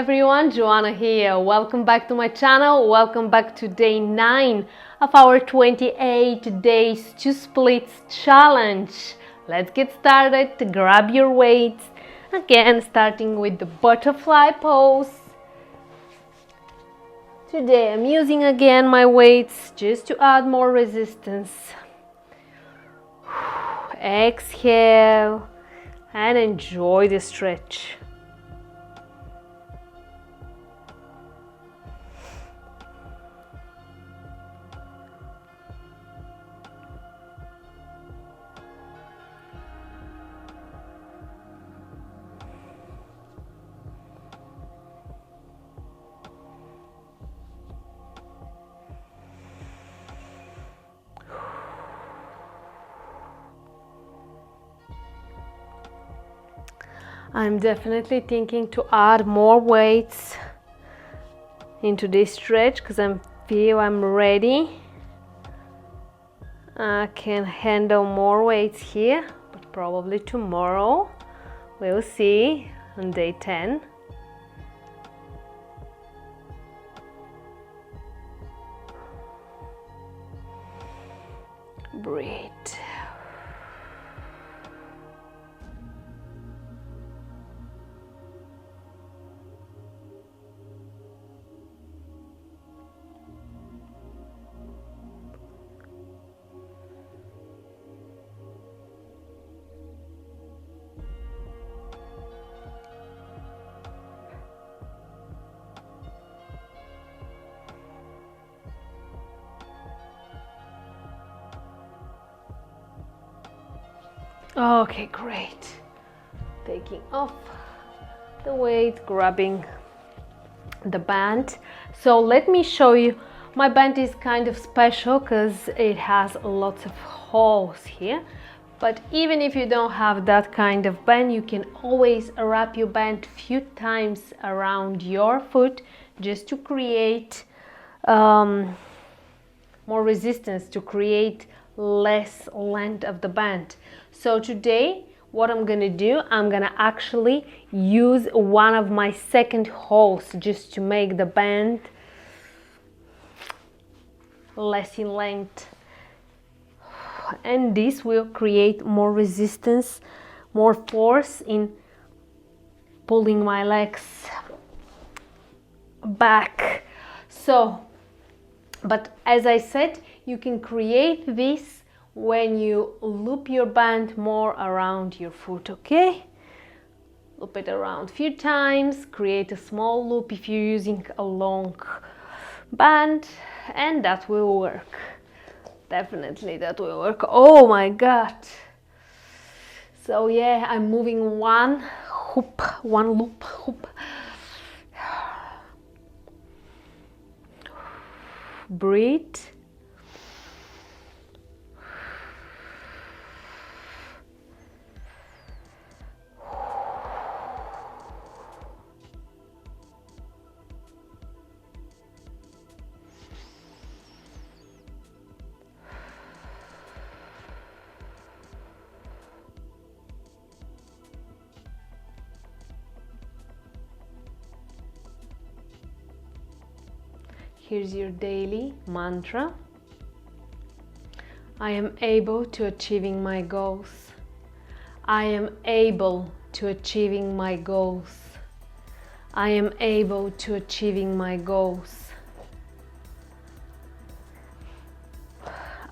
everyone, Joanna here. Welcome back to my channel. Welcome back to day 9 of our 28 days to splits challenge. Let's get started. Grab your weights. Again, starting with the butterfly pose. Today I'm using again my weights just to add more resistance. Exhale and enjoy the stretch. I'm definitely thinking to add more weights into this stretch because I feel I'm ready. I can handle more weights here, but probably tomorrow. We'll see on day 10. Breathe. Okay, great. Taking off the weight, grabbing the band. So let me show you. My band is kind of special because it has lots of holes here. But even if you don't have that kind of band, you can always wrap your band a few times around your foot just to create more resistance, to create less length of the band. So today what I'm gonna do, I'm gonna actually use one of my second holes just to make the band less in length, and this will create more resistance, more force in pulling my legs back. So, but as I said, you can create this when you loop your band more around your foot, okay? Loop it around a few times, create a small loop if you're using a long band, and that will work. Definitely that will work. Oh my God. So yeah, I'm moving one loop hoop. Breathe. Here's your daily mantra. I am able to achieving my goals. I am able to achieving my goals. I am able to achieving my goals.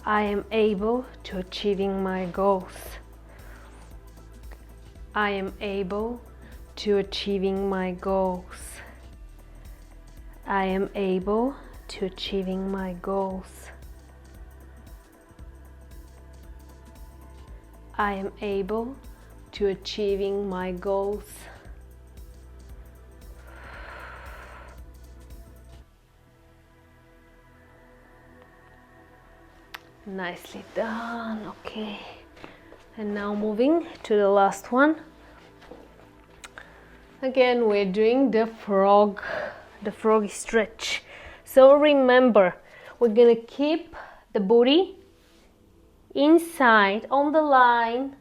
I am able to achieving my goals. I am able to achieving my goals. I am able to achieving my goals. I am able to achieving my goals. Nicely done. Okay, and now moving to the last one. Again, we're doing the froggy stretch. So remember, we're gonna keep the booty inside on the line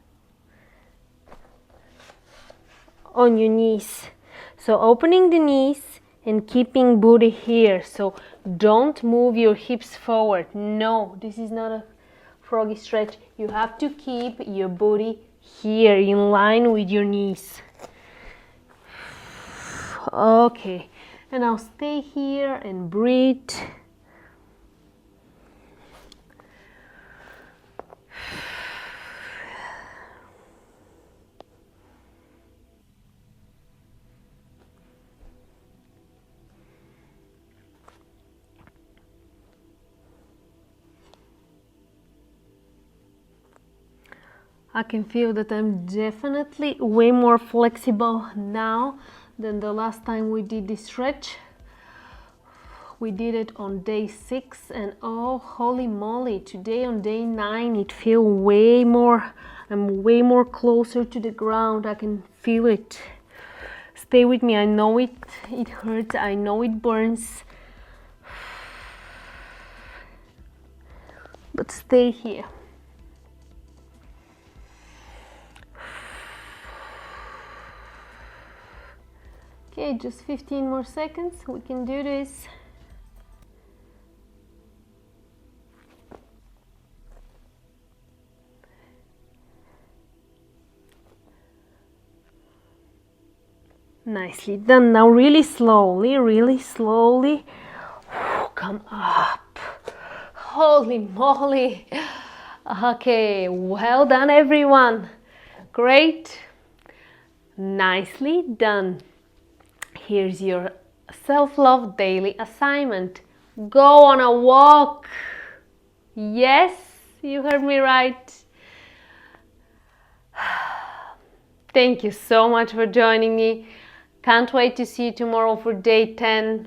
on your knees. So opening the knees and keeping booty here. So don't move your hips forward. No, this is not a froggy stretch. You have to keep your booty here in line with your knees. Okay, and now stay here and breathe. I can feel that I'm definitely way more flexible now than the last time we did this stretch. We did it on day 6 and oh holy moly, today on day 9 it feels way more, I'm way more closer to the ground. I can feel it. Stay with me. I know it hurts, I know it burns, but stay here. Okay, just 15 more seconds. We can do this. Nicely done. Now really slowly, come up. Holy moly. Okay, well done everyone. Great. Nicely done. Here's your self-love daily assignment. Go on a walk. Yes, you heard me right. Thank you so much for joining me. Can't wait to see you tomorrow for day 10.